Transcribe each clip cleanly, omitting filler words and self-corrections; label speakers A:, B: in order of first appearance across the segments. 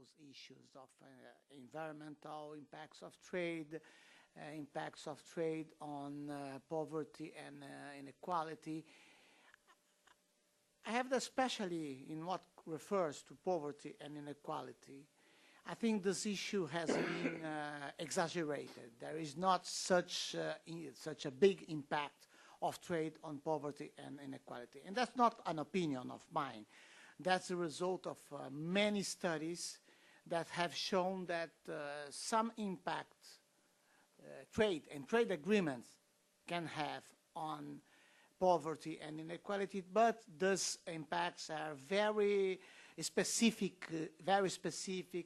A: those issues of environmental impacts of trade on poverty and inequality. I have especially in what refers to poverty and inequality. I think this issue has been exaggerated. There is not such a big impact of trade on poverty and inequality. And that's not an opinion of mine. That's a result of many studies that have shown that some impact trade and trade agreements can have on poverty and inequality, but those impacts are very specific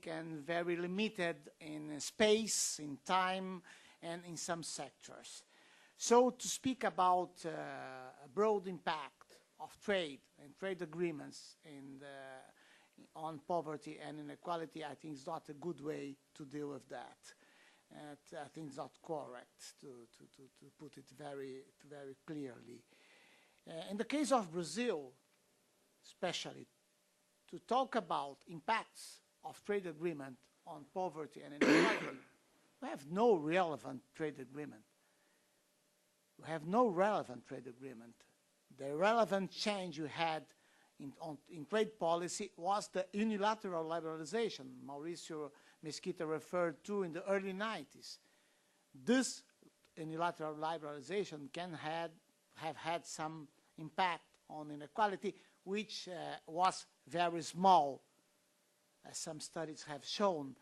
A: and very limited in space, in time, and in some sectors. So to speak about a broad impact of trade and trade agreements on poverty and inequality, I think is not a good way to deal with that. I think it's not correct to put it very clearly. In the case of Brazil, especially, to talk about impacts of trade agreement on poverty and inequality, we have no relevant trade agreement. We have no relevant trade agreement. The relevant change we had in trade policy was the unilateral liberalization Mauricio Mesquita referred to in the early 90s. This unilateral liberalization can have had some impact on inequality, which was very small, as some studies have shown.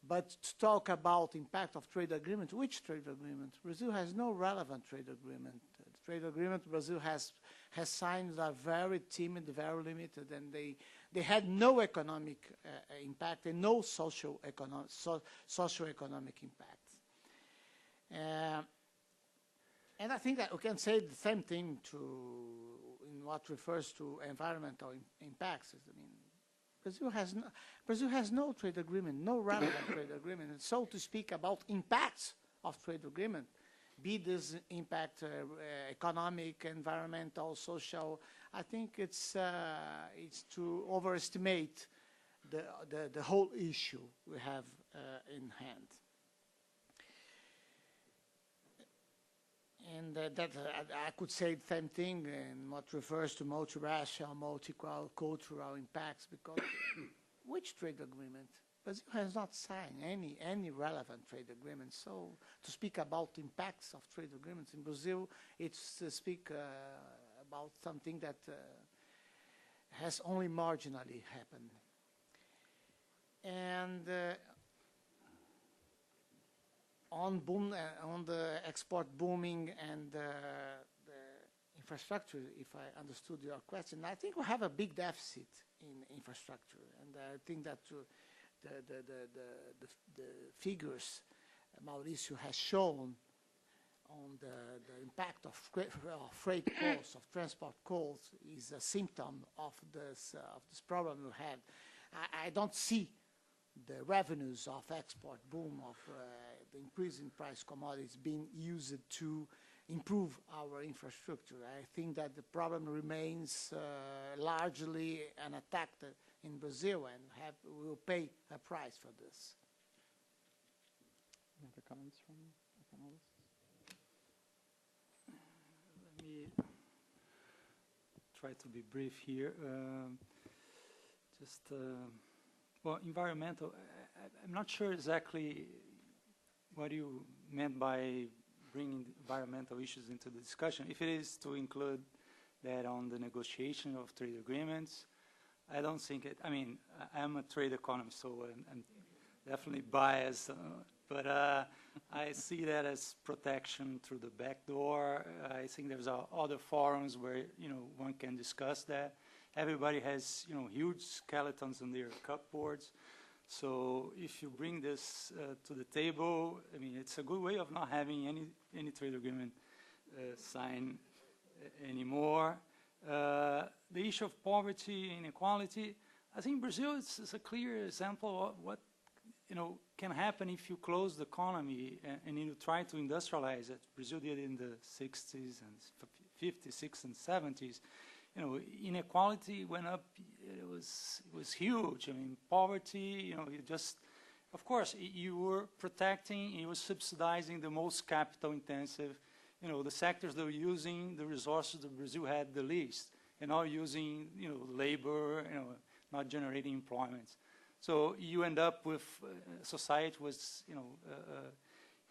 A: But to talk about impact of trade agreement, which trade agreement? Brazil has no relevant trade agreement. The trade agreement Brazil has signed are very timid, very limited, and they had no economic impact and no socio-economic impact. And I think that we can say the same thing in what refers to environmental impacts. I mean, Brazil has no trade agreement, no relevant trade agreement. And so to speak about impacts of trade agreement, be this impact economic, environmental, social, I think it's to overestimate the whole issue we have in hand. And I could say the same thing in what refers to multiracial, multicultural impacts, because which trade agreement? Brazil has not signed any relevant trade agreement. So to speak about impacts of trade agreements in Brazil, it's to speak about something that has only marginally happened. And on the export booming and the infrastructure, if I understood your question, I think we have a big deficit in infrastructure, and I think that the figures Mauricio has shown on the impact of freight costs, of transport costs, is a symptom of this problem we had. I don't see the revenues of export boom, of the increase in price commodities being used to improve our infrastructure. I think that the problem remains largely unattacked in Brazil, and we will pay a price for this.
B: Any other comments from the panelists?
C: Let me try to be brief here. Well, environmental, I'm not sure exactly what you meant by bringing environmental issues into the discussion. If it is to include that on the negotiation of trade agreements, I don't think it, I mean, I'm a trade economist, so I'm definitely biased, but I see that as protection through the back door. I think there's other forums where, one can discuss that. Everybody has, huge skeletons on their cupboards. So if you bring this to the table, I mean, it's a good way of not having any trade agreement signed anymore. The issue of poverty, inequality, I think Brazil is a clear example of what can happen if you close the economy and you try to industrialize it. Brazil did in the 60s and 50s, 60s and 70s. inequality went up. It was huge. I mean, poverty. You just, of course, you were protecting, you were subsidizing the most capital-intensive, the sectors that were using the resources that Brazil had the least, and now using, labor, not generating employment. So you end up with society was,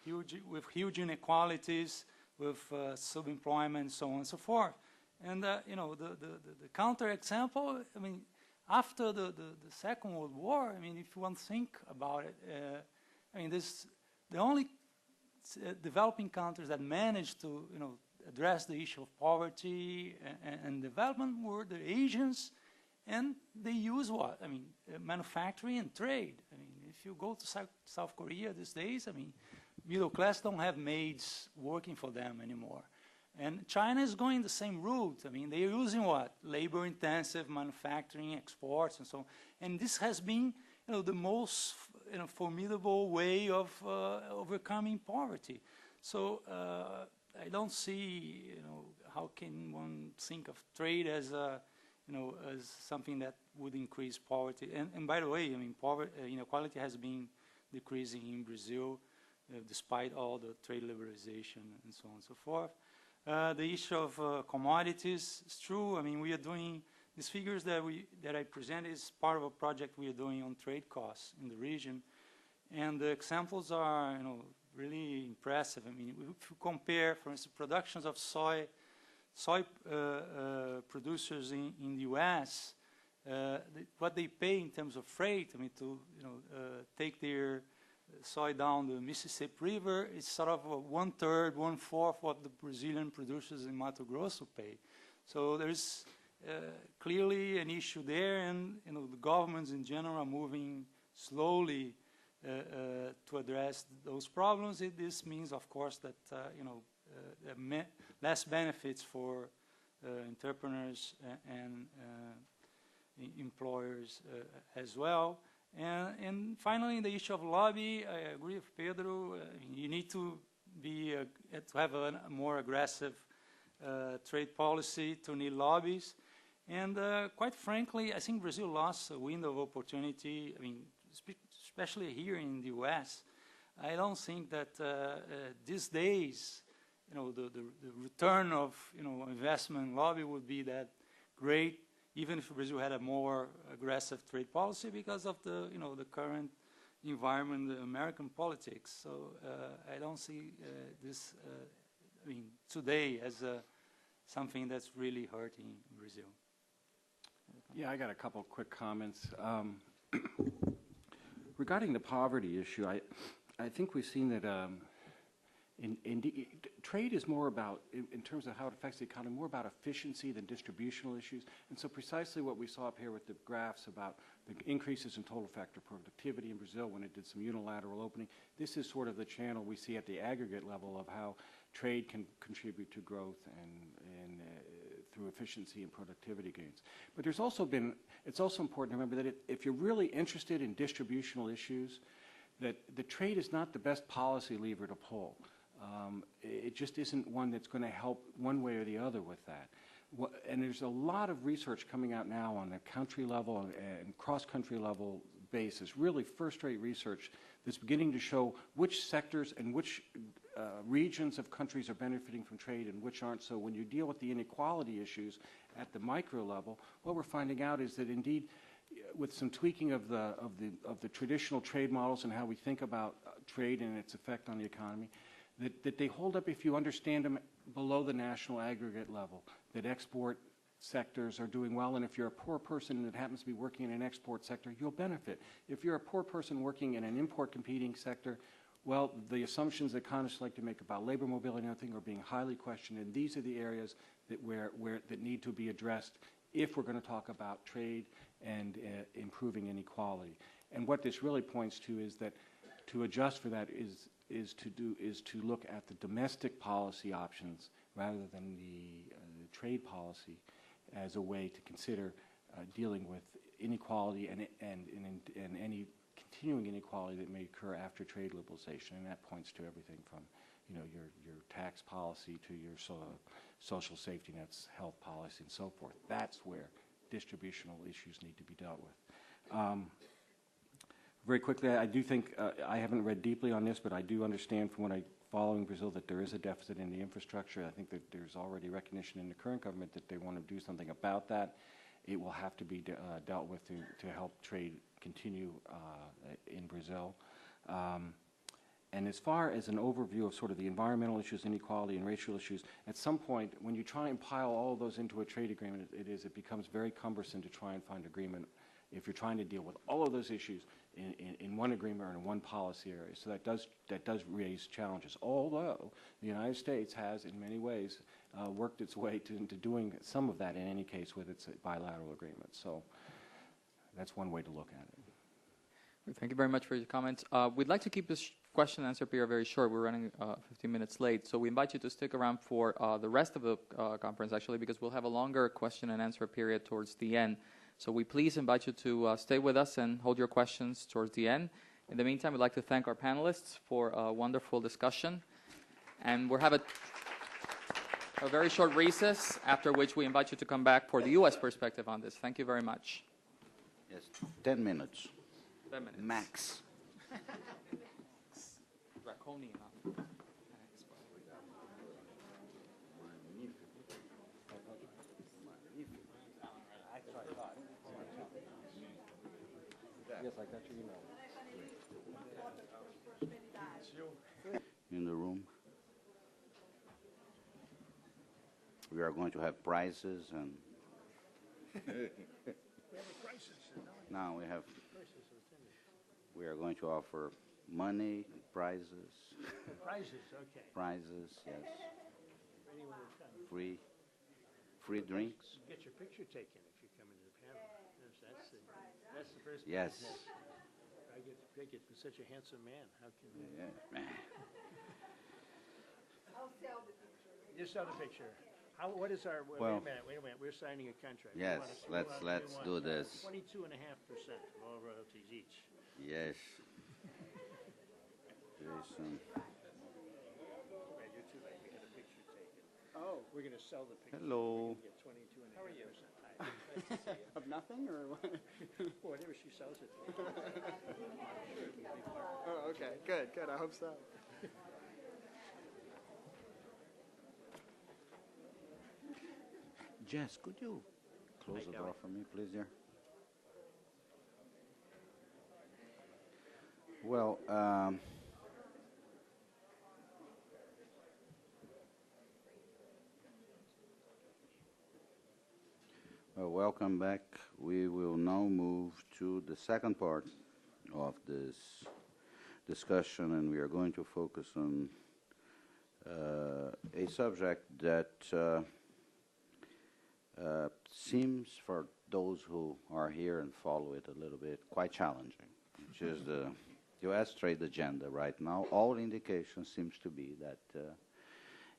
C: huge inequalities, with subemployment, and so on and so forth. And the counter example, I mean, after the Second World War, I mean, if you want to think about it, I mean, the only developing countries that managed to, address the issue of poverty and development were the Asians, and they use what? I mean, manufacturing and trade. I mean, if you go to South Korea these days, I mean, middle class don't have maids working for them anymore. And China is going the same route. I mean, they're using what? Labor-intensive manufacturing, exports, and so on. And this has been, the most, formidable way of overcoming poverty. So I don't see, how can one think of trade as a, as something that would increase poverty. And by the way, I mean, inequality has been decreasing in Brazil, despite all the trade liberalization and so on and so forth. The issue of commodities is true. I mean, we are doing these figures that I present is part of a project we are doing on trade costs in the region, and the examples are really impressive. I mean, if you compare, for instance, productions of soy producers in the U.S., what they pay in terms of freight, I mean, to take their soy down the Mississippi River, is sort of 1/3, 1/4 what the Brazilian producers in Mato Grosso pay. So there's clearly an issue there, and the governments in general are moving slowly to address those problems. This means, of course, that less benefits for entrepreneurs and employers as well. And finally, the issue of lobby, I agree with Pedro. You need to have a more aggressive trade policy to need lobbies. And quite frankly, I think Brazil lost a window of opportunity. I mean, especially here in the U.S. I don't think that these days, the return of investment lobby would be that great, even if Brazil had a more aggressive trade policy, because of the the current environment, the American politics. So I don't see this, I mean, today as something that's really hurting Brazil.
D: Yeah, I got a couple quick comments. Regarding the poverty issue, I think we've seen that trade is more about, in terms of how it affects the economy, more about efficiency than distributional issues. And so precisely what we saw up here with the graphs about the increases in total factor productivity in Brazil when it did some unilateral opening, this is sort of the channel we see at the aggregate level of how trade can contribute to growth and through efficiency and productivity gains. But there's also been, it's also important to remember that if you're really interested in distributional issues, that the trade is not the best policy lever to pull. It just isn't one that's going to help one way or the other with that. And there's a lot of research coming out now on the country level and cross-country level basis, really first-rate research that's beginning to show which sectors and which regions of countries are benefiting from trade and which aren't. So when you deal with the inequality issues at the micro level, what we're finding out is that indeed, with some tweaking of the traditional trade models and how we think about trade and its effect on the economy, that they hold up if you understand them below the national aggregate level, that export sectors are doing well, and if you're a poor person that happens to be working in an export sector, you'll benefit. If you're a poor person working in an import competing sector, well, the assumptions that economists like to make about labor mobility and everything are being highly questioned, and these are the areas that that need to be addressed if we're going to talk about trade and improving inequality. And what this really points to is that to adjust for that is to look at the domestic policy options rather than the trade policy as a way to consider dealing with inequality and any continuing inequality that may occur after trade liberalization. And that points to everything from your tax policy to your social safety nets, health policy, and so forth. That's where distributional issues need to be dealt with. Very quickly, I do think, I haven't read deeply on this, but I do understand from what I following Brazil that there is a deficit in the infrastructure. I think that there's already recognition in the current government that they want to do something about that. It will have to be dealt with to help trade continue in Brazil. And as far as an overview of sort of the environmental issues, inequality, and racial issues, at some point, when you try and pile all of those into a trade agreement, it becomes very cumbersome to try and find agreement if you're trying to deal with all of those issues in one agreement or in one policy area. So that does raise challenges. Although the United States has, in many ways, worked its way into doing some of that in any case with its bilateral agreements. So that's one way to look at it.
B: Thank you very much for your comments. We'd like to keep this question and answer period very short. We're running 15 minutes late, so we invite you to stick around for the rest of the conference, actually, because we'll have a longer question and answer period towards the end. So we please invite you to stay with us and hold your questions towards the end. In the meantime, we'd like to thank our panelists for a wonderful discussion. And we'll have a very short recess, after which we invite you to come back for the U.S. perspective on this. Thank you very much.
E: Yes, 10 minutes.
B: 10 minutes.
E: Max.
B: Draconian.
D: Yes, I got your email.
E: In the room. We are going to have prizes and... Now we are going to offer money, prizes.
F: Prizes, okay.
E: Prizes, yes.
F: Ready when we're done.
E: Free drinks.
F: Get your picture taken if you come into the panel. That's the first
E: Yes.
F: business. I get to pick it for such a handsome man. How can
E: Yeah.
G: I'll sell the picture.
F: you sell the picture? What is our?
E: Well,
F: wait a minute. We're signing a contract.
E: Yes, let's do this.
F: 22.5% of all royalties each.
E: Yes. Jason.
F: Right, you're too late. We got a picture taken. Oh, we're going to sell the picture.
E: Hello.
F: Get 22.5%.
B: How are you?
F: Of nothing, or what? Whatever she sells it.
H: Oh, okay. Good. I hope so.
E: Jess, could you close the door for me, please, dear? Well, welcome back. We will now move to the second part of this discussion, and we are going to focus on a subject that seems, for those who are here and follow it a little bit, quite challenging, which is the U.S. trade agenda right now. All indications seems to be that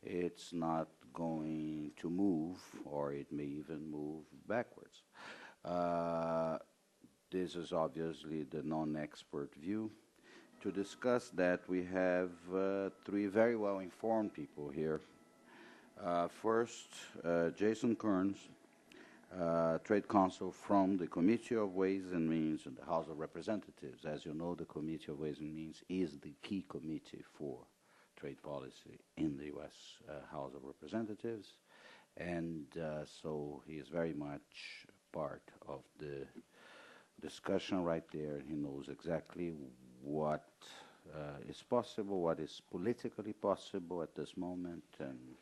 E: it's not going to move, or it may even move backwards. This is obviously the non-expert view. To discuss that, we have three very well-informed people here. First, Jason Kearns, Trade Counsel from the Committee of Ways and Means in the House of Representatives. As you know, the Committee of Ways and Means is the key committee for trade policy in the U.S. House of Representatives. And so he is very much part of the discussion right there. He knows exactly what is possible, what is politically possible at this moment. And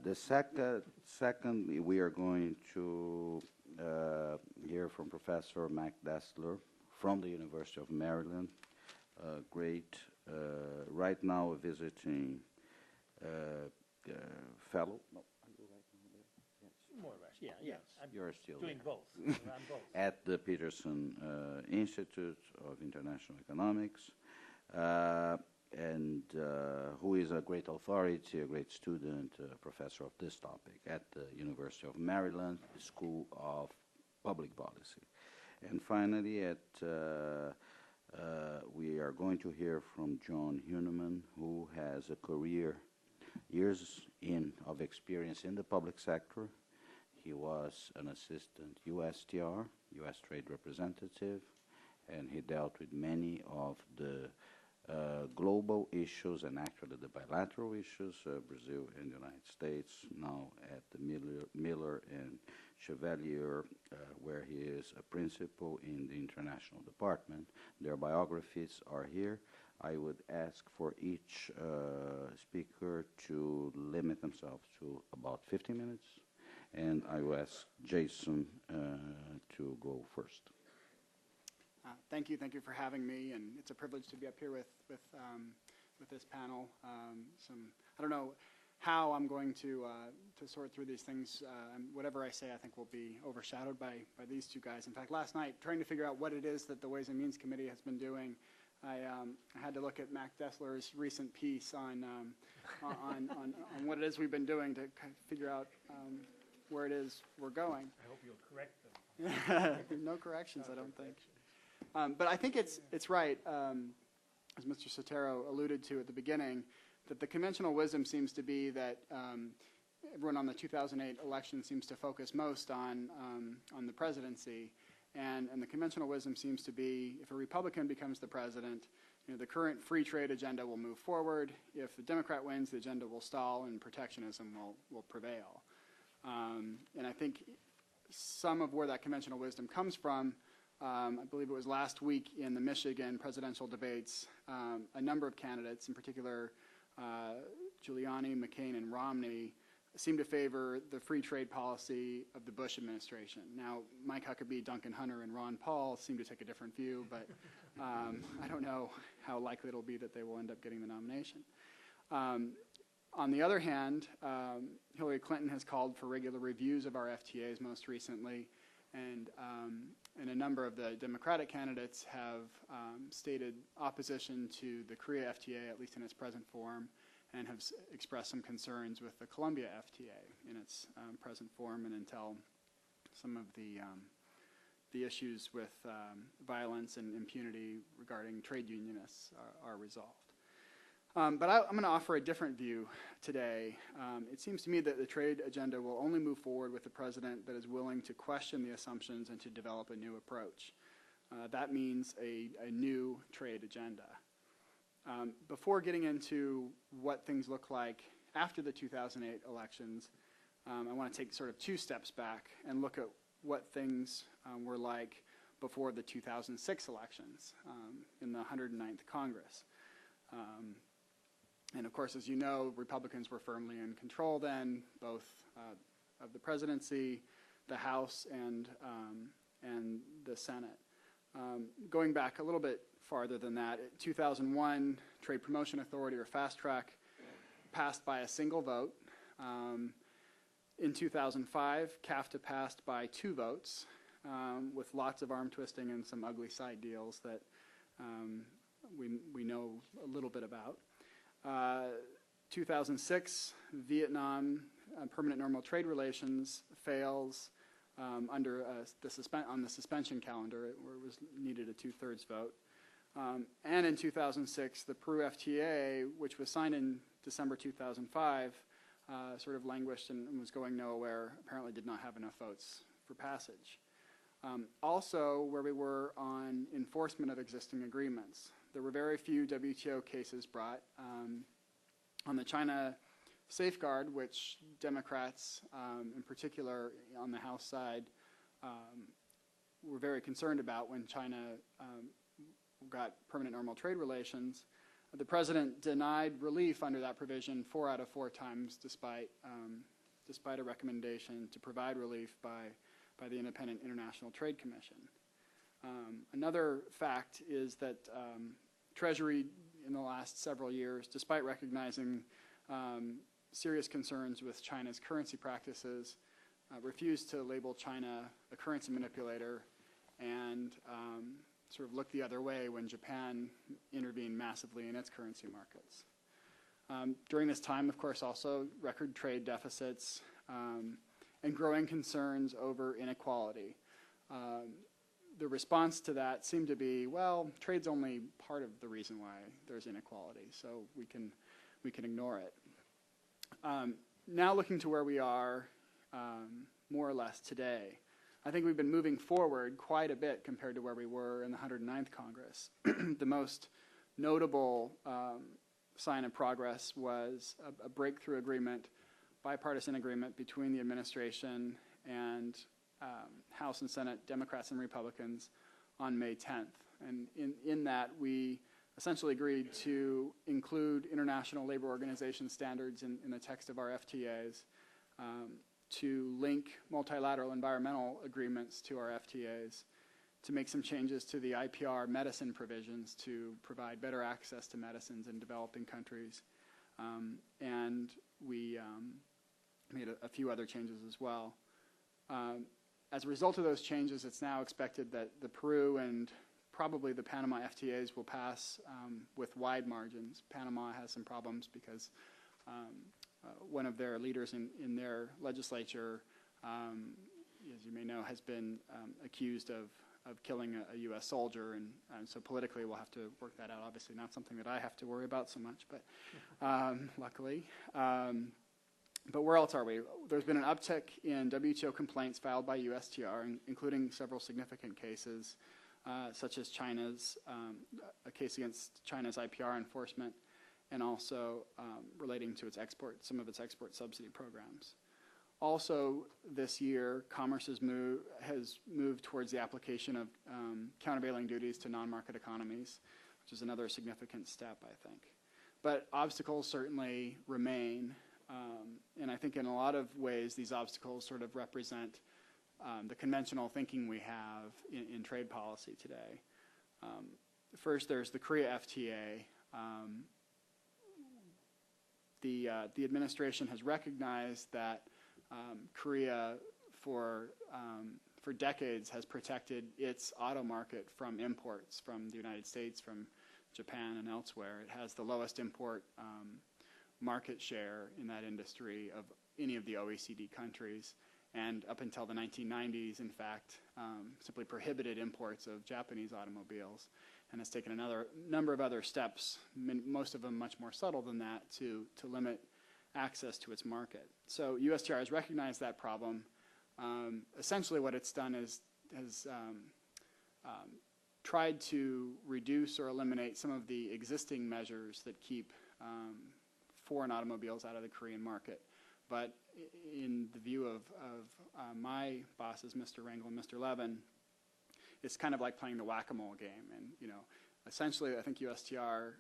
E: the second, we are going to hear from Professor Mac Destler from the University of Maryland, great, right now a visiting fellow. No, are you right now there? Yes.
F: More or less, yeah. Yes.
E: You're still
F: Doing
E: there.
F: both. I'm both.
E: At the Peterson Institute of International Economics, and who is a great authority, a great student, professor of this topic at the University of Maryland School of Public Policy. And finally, at We are going to hear from John Huneman, who has a career, years of experience in the public sector. He was an assistant USTR, U.S. Trade Representative, and he dealt with many of the global issues and actually the bilateral issues, Brazil and the United States, now at the Miller and Chevalier, where he is a principal in the international department. Their biographies are here. I would ask for each speaker to limit themselves to about 50 minutes, and I will ask Jason to go first.
H: Thank you for having me, and it's a privilege to be up here with this panel. I don't know how I'm going to sort through these things. Whatever I say, I think will be overshadowed by these two guys. In fact, last night, trying to figure out what it is that the Ways and Means Committee has been doing, I had to look at Mac Dessler's recent piece on what it is we've been doing to kind of figure out where it is we're going.
F: I hope you'll correct them.
H: No corrections, I don't think. But I think it's right, as Mr. Sotero alluded to at the beginning, that the conventional wisdom seems to be that everyone on the 2008 election seems to focus most on the presidency, and the conventional wisdom seems to be if a Republican becomes the president, the current free trade agenda will move forward. If the Democrat wins, the agenda will stall and protectionism will prevail. And I think some of where that conventional wisdom comes from, I believe it was last week in the Michigan presidential debates, a number of candidates, in particular Giuliani, McCain, and Romney, seemed to favor the free trade policy of the Bush administration. Now, Mike Huckabee, Duncan Hunter, and Ron Paul seem to take a different view, but I don't know how likely it'll be that they will end up getting the nomination. On the other hand, Hillary Clinton has called for regular reviews of our FTAs most recently, and a number of the Democratic candidates have stated opposition to the Korea FTA, at least in its present form, and have expressed some concerns with the Colombia FTA in its present form and until some of the issues with violence and impunity regarding trade unionists are resolved. But I'm going to offer a different view today. It seems to me that the trade agenda will only move forward with a president that is willing to question the assumptions and to develop a new approach. That means a new trade agenda. Before getting into what things look like after the 2008 elections, I want to take sort of 2 steps back and look at what things were like before the 2006 elections in the 109th Congress. And of course, as you know, Republicans were firmly in control then, both of the presidency, the House, and the Senate. Going back a little bit farther than that, 2001, Trade Promotion Authority, or Fast Track, passed by a single vote. In 2005, CAFTA passed by 2 votes, with lots of arm twisting and some ugly side deals that we know a little bit about. 2006, Vietnam permanent normal trade relations fails under on the suspension calendar, where it was needed a 2/3 vote. And in 2006, the Peru FTA, which was signed in December 2005, sort of languished and was going nowhere, apparently did not have enough votes for passage. Also, where we were on enforcement of existing agreements. There were very few WTO cases brought. On the China safeguard, which Democrats, in particular on the House side, were very concerned about when China got permanent normal trade relations, the president denied relief under that provision 4 out of 4 times, despite a recommendation to provide relief by the Independent International Trade Commission. Another fact is that Treasury in the last several years, despite recognizing serious concerns with China's currency practices, refused to label China a currency manipulator and sort of looked the other way when Japan intervened massively in its currency markets. During this time, of course, also record trade deficits and growing concerns over inequality. the response to that seemed to be, well, trade's only part of the reason why there's inequality, so we can ignore it. Now looking to where we are more or less today, I think we've been moving forward quite a bit compared to where we were in the 109th Congress. The most notable sign of progress was a breakthrough agreement, bipartisan agreement between the administration and House and Senate Democrats and Republicans on May 10th. And in that, we essentially agreed to include International Labor Organization standards in the text of our FTAs, to link multilateral environmental agreements to our FTAs, to make some changes to the IPR medicine provisions to provide better access to medicines in developing countries. And we made a few other changes as well. As a result of those changes, it's now expected that the Peru and probably the Panama FTAs will pass with wide margins. Panama has some problems because one of their leaders in their legislature, as you may know, has been accused of killing a U.S. soldier, and so politically we'll have to work that out. Obviously not something that I have to worry about so much, but luckily. But where else are we? There's been an uptick in WTO complaints filed by USTR, including several significant cases, such as China's, a case against China's IPR enforcement, and also relating to its export, some of its export subsidy programs. Also, this year, Commerce has moved towards the application of countervailing duties to non-market economies, which is another significant step, I think. But obstacles certainly remain, and I think in a lot of ways these obstacles sort of represent the conventional thinking we have in trade policy today. First, there's the Korea FTA. The administration has recognized that Korea for decades has protected its auto market from imports from the United States, from Japan, and elsewhere. It has the lowest import market share in that industry of any of the OECD countries, and up until the 1990s, in fact, simply prohibited imports of Japanese automobiles, and has taken another number of other steps, most of them much more subtle than that, to limit access to its market. So USTR has recognized that problem. Essentially what it's done is has tried to reduce or eliminate some of the existing measures that keep foreign automobiles out of the Korean market. But in the view of my bosses, Mr. Rangel and Mr. Levin, it's kind of like playing the whack-a-mole game. And, you know, essentially I think USTR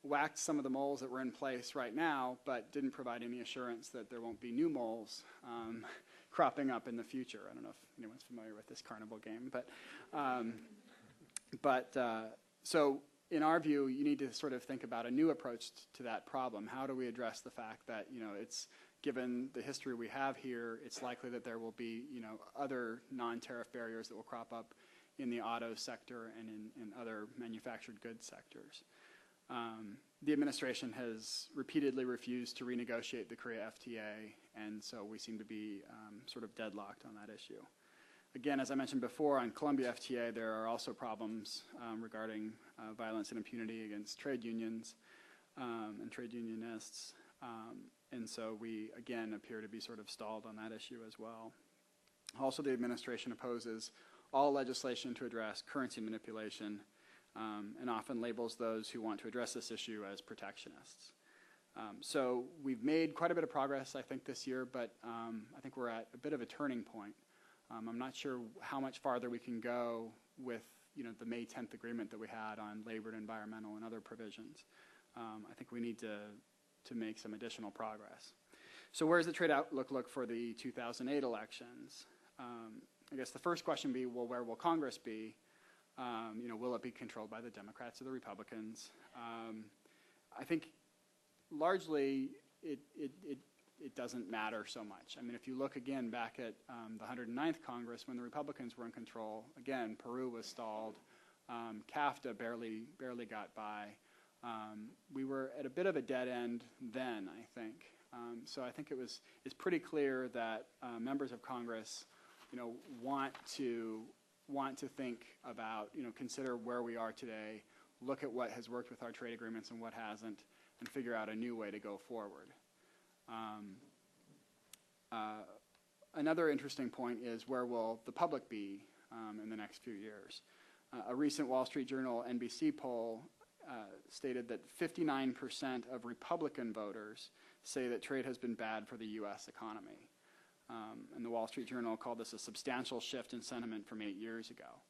H: whacked some of the moles that were in place right now, but didn't provide any assurance that there won't be new moles cropping up in the future. I don't know if anyone's familiar with this carnival game, but so in our view, you need to sort of think about a new approach to that problem. How do we address the fact that, you know, it's given the history we have here, it's likely that there will be, you know, other non-tariff barriers that will crop up in the auto sector and in other manufactured goods sectors. The administration has repeatedly refused to renegotiate the Korea FTA, and so we seem to be sort of deadlocked on that issue. Again, as I mentioned before, on Colombia FTA, there are also problems regarding violence and impunity against trade unions and trade unionists, and so we, again, appear to be sort of stalled on that issue as well. Also, the administration opposes all legislation to address currency manipulation, and often labels those who want to address this issue as protectionists. So we've made quite a bit of progress, I think, this year, but I think we're at a bit of a turning point. I'm not sure how much farther we can go with, you know, the May 10th agreement that we had on labor and environmental and other provisions. I think we need to make some additional progress. So where does the trade outlook look for the 2008 elections? I guess the first question would be, well, where will Congress be? You know, will it be controlled by the Democrats or the Republicans? I think largely it doesn't matter so much. I mean, if you look again back at the 109th Congress when the Republicans were in control, again, Peru was stalled. CAFTA barely got by. We were at a bit of a dead end then, I think. So I think it's pretty clear that members of Congress, you know, want to want to think about, consider where we are today, look at what has worked with our trade agreements and what hasn't, and figure out a new way to go forward. Another interesting point is, where will the public be in the next few years? A recent Wall Street Journal NBC poll stated that 59% of Republican voters say that trade has been bad for the U.S. economy. And the Wall Street Journal called this a substantial shift in sentiment from 8 years ago.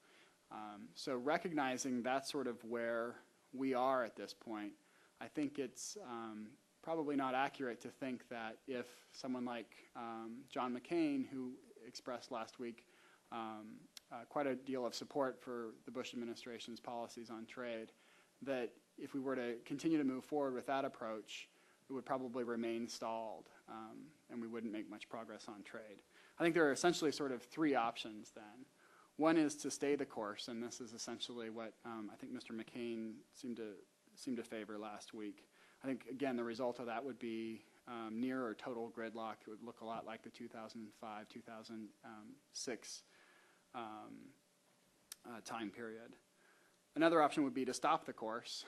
H: So recognizing that's sort of where we are at this point, I think it's probably not accurate to think that if someone like John McCain, who expressed last week quite a deal of support for the Bush administration's policies on trade, that if we were to continue to move forward with that approach, it would probably remain stalled, and we wouldn't make much progress on trade. I think there are essentially sort of three options then. One is to stay the course, and this is essentially what I think Mr. McCain seemed to favor last week. I think, again, the result of that would be near or total gridlock. It would look a lot like the 2005, 2006 time period. Another option would be to stop the course.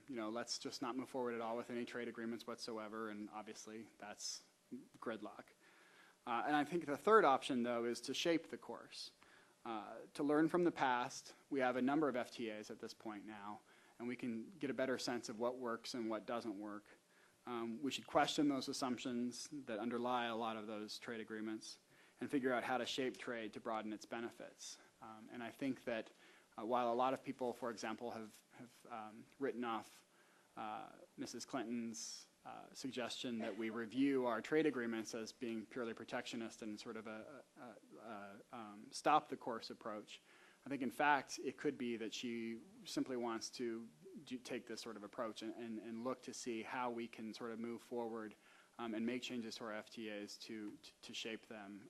H: Let's just not move forward at all with any trade agreements whatsoever, and obviously that's gridlock. And I think the third option, though, is to shape the course. To learn from the past, we have a number of FTAs at this point now, and we can get a better sense of what works and what doesn't work. We should question those assumptions that underlie a lot of those trade agreements and figure out how to shape trade to broaden its benefits. And I think that while a lot of people, for example, have written off Mrs. Clinton's suggestion that we review our trade agreements as being purely protectionist and sort of a stop the course approach, I think in fact it could be that she simply wants to take this sort of approach and look to see how we can sort of move forward and make changes to our FTAs to shape them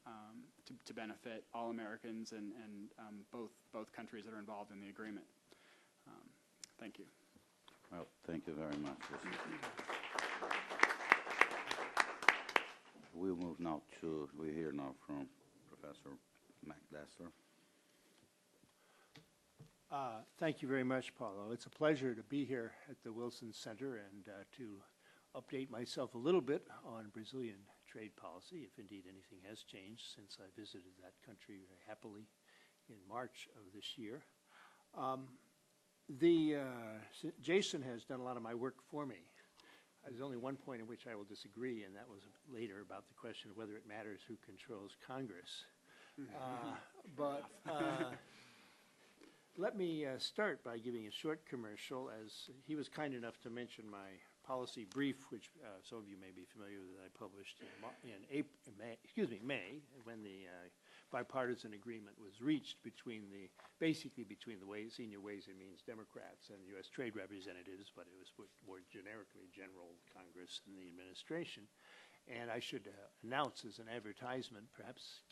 H: to benefit all Americans and both countries that are involved in the agreement. Thank you.
E: Well, thank you very much. We'll move now we hear now from Professor McDessler.
F: Thank you very much, Paulo. It's a pleasure to be here at the Wilson Center and to update myself a little bit on Brazilian trade policy, if indeed anything has changed since I visited that country very happily in March of this year. Jason has done a lot of my work for me. There's only one point in which I will disagree, and that was later about the question of whether it matters who controls Congress. Let me start by giving a short commercial, as he was kind enough to mention my policy brief, which some of you may be familiar with, that I published in May, when the bipartisan agreement was reached basically between the senior Ways and Means Democrats and U.S. trade representatives, but it was more generically general Congress and the administration. And I should announce as an advertisement, perhaps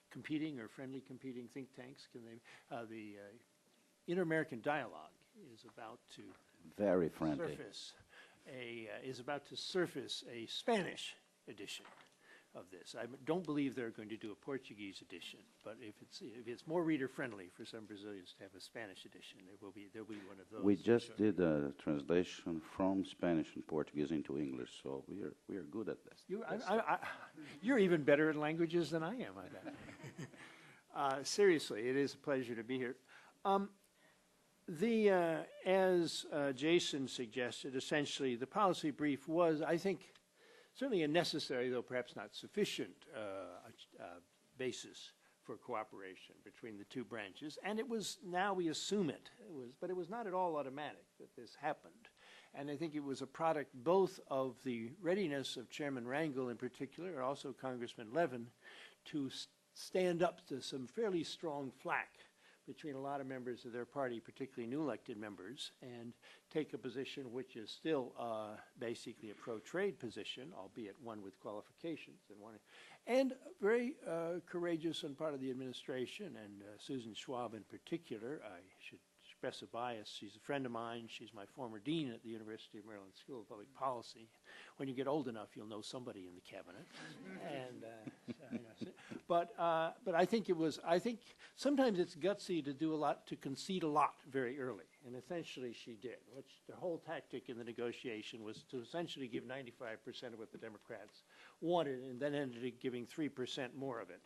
F: competing or friendly competing think tanks, the Inter-American Dialogue is about to
E: Very friendly.
F: surface a Spanish edition of this. I don't believe they're going to do a Portuguese edition, but if it's more reader friendly for some Brazilians to have a Spanish edition, there'll be one of those.
E: We just did a translation from Spanish and Portuguese into English, so we are good at this.
F: You're even better at languages than I am, I bet. Seriously, it is a pleasure to be here. As Jason suggested, essentially the policy brief was, I think, certainly a necessary, though perhaps not sufficient, basis for cooperation between the two branches. And it was, now we assume but it was not at all automatic that this happened. And I think it was a product both of the readiness of Chairman Rangel in particular, and also Congressman Levin, to stand up to some fairly strong flack between a lot of members of their party, particularly new elected members, and take a position which is still basically a pro-trade position, albeit one with qualifications, and very courageous on part of the administration, and Susan Schwab in particular. I should express a bias. She's a friend of mine. She's my former dean at the University of Maryland School of Public Policy. When you get old enough, you'll know somebody in the cabinet. And But I think I think sometimes it's gutsy to do a lot, to concede a lot very early. And essentially she did. The whole tactic in the negotiation was to essentially give 95% of what the Democrats wanted, and then ended up giving 3% more of it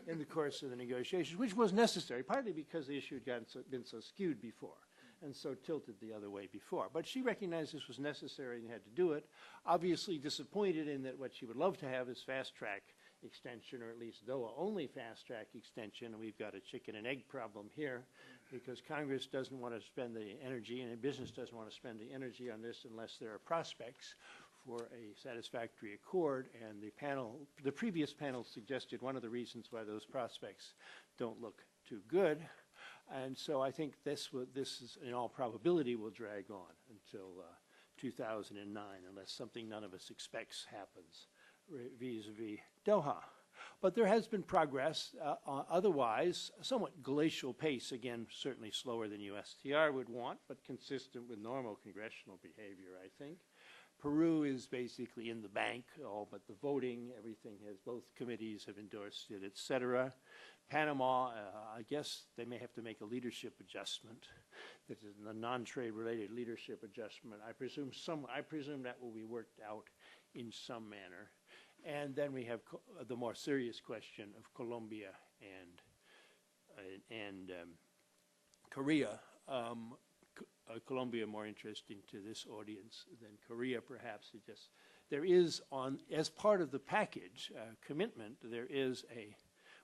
F: in the course of the negotiations, which was necessary, partly because the issue had been so skewed before and so tilted the other way before. But she recognized this was necessary and had to do it. Obviously disappointed in that what she would love to have is fast-track extension, or at least Doha only fast-track extension, and we've got a chicken and egg problem here because Congress doesn't want to spend the energy and business doesn't want to spend the energy on this unless there are prospects for a satisfactory accord. And the previous panel suggested one of the reasons why those prospects don't look too good. And so I think this is, in all probability, will drag on until 2009 unless something none of us expects happens vis-a-vis Doha. But there has been progress, otherwise somewhat glacial pace, again, certainly slower than USTR would want, but consistent with normal congressional behavior, I think. Peru is basically in the bank, all but the voting, everything has, both committees have endorsed it, et cetera. Panama, I guess they may have to make a leadership adjustment. This is a non-trade related leadership adjustment. I presume that will be worked out in some manner. And then we have the more serious question of Colombia and Korea. Colombia more interesting to this audience than Korea, perhaps. There is, as part of the package commitment, there is a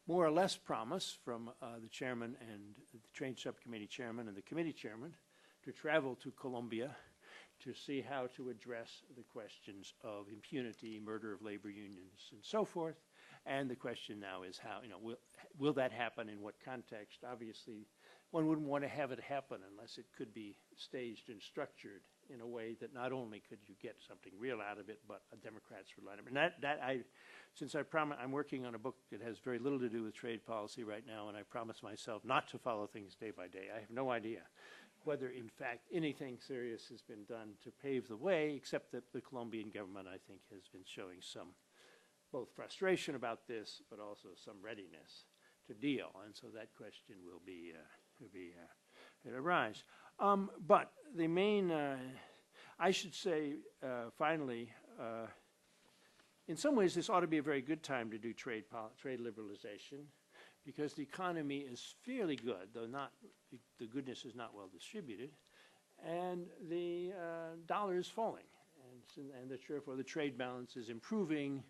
F: more or less promise from the chairman and the trade subcommittee chairman and the committee chairman to travel to Colombia to see how to address the questions of impunity, murder of labor unions, and so forth. And the question now is how, will that happen in what context? Obviously, one wouldn't want to have it happen unless it could be staged and structured in a way that not only could you get something real out of it, but Democrats would line up. And I'm working on a book that has very little to do with trade policy right now, and I promised myself not to follow things day by day. I have no idea whether, in fact, anything serious has been done to pave the way, except that the Colombian government, I think, has been showing some both frustration about this, but also some readiness to deal. And so that question will arise. But the main, I should say, finally, in some ways, this ought to be a very good time to do trade liberalization, because the economy is fairly good, though the goodness is not well distributed, and the dollar is falling, and therefore the trade balance is improving,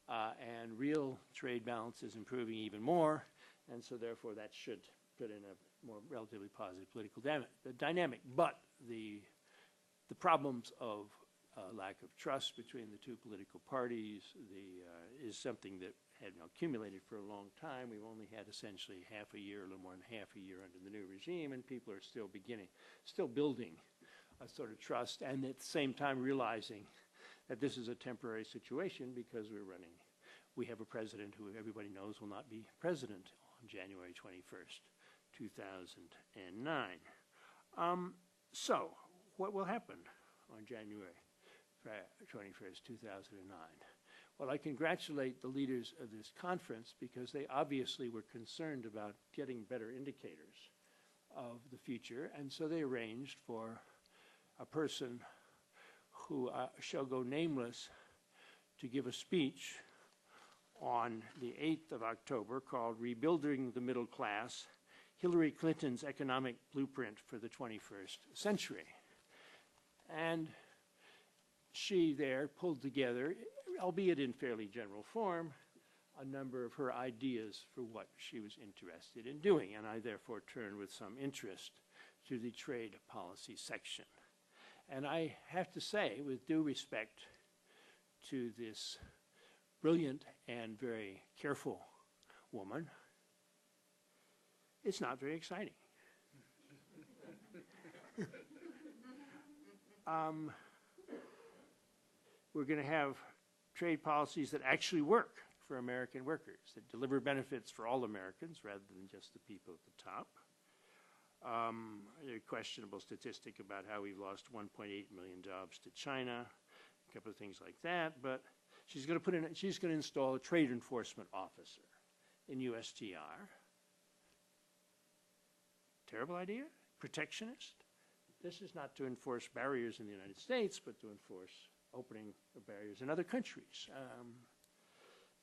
F: and real trade balance is improving even more, and so therefore that should put in a more relatively positive political dynamic. But the problems of lack of trust between the two political parties is something that had accumulated for a long time. We've only had essentially half a year, a little more than half a year under the new regime, and people are still building a sort of trust, and at the same time realizing that this is a temporary situation because we have a president who everybody knows will not be president on January 21st, 2009. So what will happen on January 21st, 2009? Well, I congratulate the leaders of this conference because they obviously were concerned about getting better indicators of the future, and so they arranged for a person who shall go nameless to give a speech on the 8th of October called Rebuilding the Middle Class, Hillary Clinton's Economic Blueprint for the 21st Century. And she there pulled together, albeit in fairly general form, a number of her ideas for what she was interested in doing, and I therefore turned with some interest to the trade policy section. And I have to say, with due respect to this brilliant and very careful woman, it's not very exciting. We're going to have trade policies that actually work for American workers, that deliver benefits for all Americans rather than just the people at the top. A questionable statistic about how we've lost 1.8 million jobs to China, a couple of things like that. But she's going to install a trade enforcement officer. in USTR. Terrible idea? Protectionist? This is not to enforce barriers in the United States, but to enforce opening of barriers in other countries.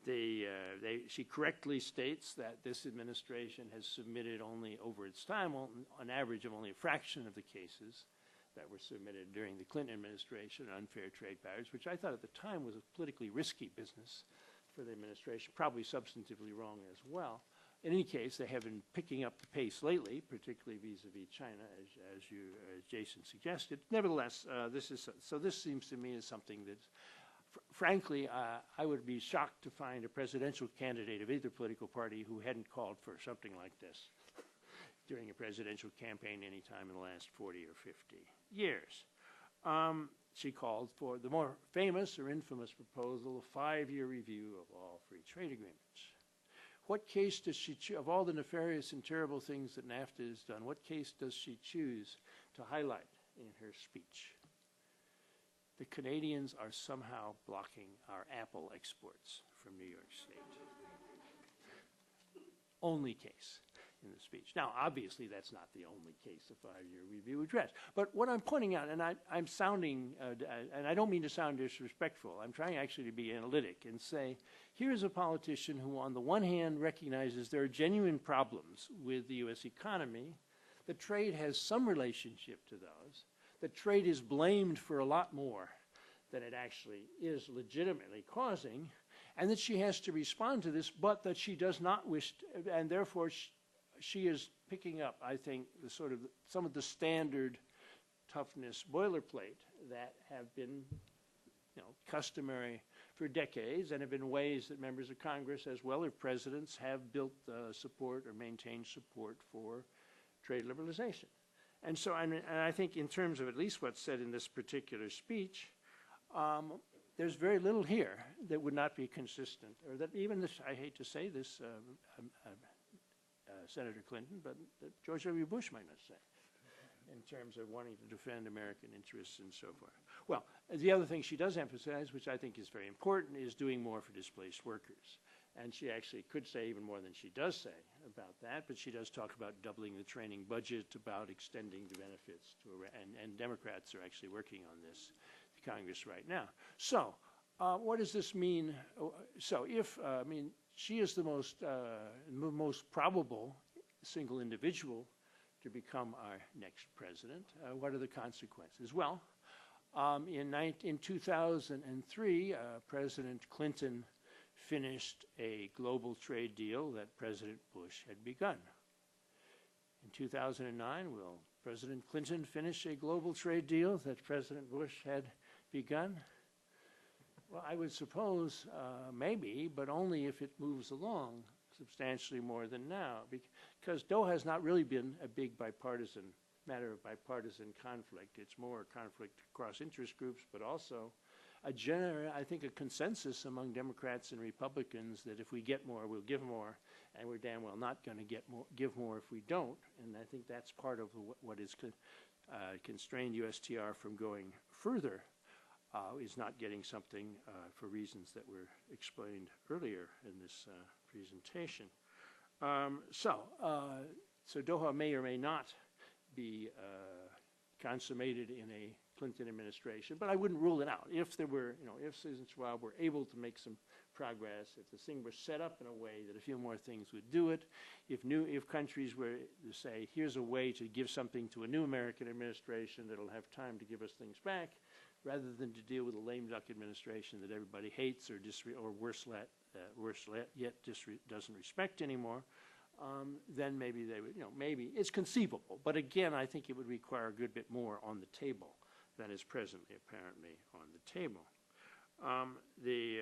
F: She correctly states that this administration has submitted only over its time, on average of only a fraction of the cases that were submitted during the Clinton administration, unfair trade barriers, which I thought at the time was a politically risky business for the administration, probably substantively wrong as well. In any case, they have been picking up the pace lately, particularly vis-a-vis China, as Jason suggested. Nevertheless, this seems to me as something that, frankly, I would be shocked to find a presidential candidate of either political party who hadn't called for something like this during a presidential campaign any time in the last 40 or 50 years. She called for the more famous or infamous proposal, a 5-year review of all free trade agreements. What case does she choose, of all the nefarious and terrible things that NAFTA has done, what case does she choose to highlight in her speech? The Canadians are somehow blocking our Apple exports from New York State. Only case in the speech. Now, obviously, that's not the only case the 5-year review addressed. But what I'm pointing out, and I'm sounding, and I don't mean to sound disrespectful, I'm trying actually to be analytic and say, here's a politician who, on the one hand, recognizes there are genuine problems with the U.S. economy. The trade has some relationship to those. The trade is blamed for a lot more than it actually is legitimately causing, and that she has to respond to this, but that she does not wish to, and therefore she is picking up, I think, the sort of some of the standard toughness boilerplate that have been, customary for decades and have been ways that members of Congress, as well as presidents, have built support or maintained support for trade liberalization. And so, and I think in terms of at least what's said in this particular speech, there's very little here that would not be consistent, or that even this, I hate to say this, Senator Clinton, but George W. Bush might not say, in terms of wanting to defend American interests and so forth. Well, the other thing she does emphasize, which I think is very important, is doing more for displaced workers. And she actually could say even more than she does say about that, but she does talk about doubling the training budget, about extending the benefits to, and Democrats are actually working on this to Congress right now. So, what does this mean? So, if she is the most probable single individual to become our next president. What are the consequences? Well, in 2003, President Clinton finished a global trade deal that President Bush had begun. In 2009, will President Clinton finish a global trade deal that President Bush had begun? Well, I would suppose maybe, but only if it moves along substantially more than now, because Doha has not really been a big bipartisan matter of bipartisan conflict. It's more conflict across interest groups, but also I think a consensus among Democrats and Republicans that if we get more, we'll give more, and we're damn well not going to give more if we don't. And I think that's part of what has constrained USTR from going further. Is not getting something for reasons that were explained earlier in this presentation. So Doha may or may not be consummated in a Clinton administration, but I wouldn't rule it out. If there were, if Susan Schwab were able to make some progress, if the thing were set up in a way that a few more things would do it, if countries were to say, here's a way to give something to a new American administration that'll have time to give us things back, rather than to deal with a lame duck administration that everybody hates or worse yet doesn't respect anymore, then maybe they would, maybe it's conceivable. But again, I think it would require a good bit more on the table than is presently apparently on the table. The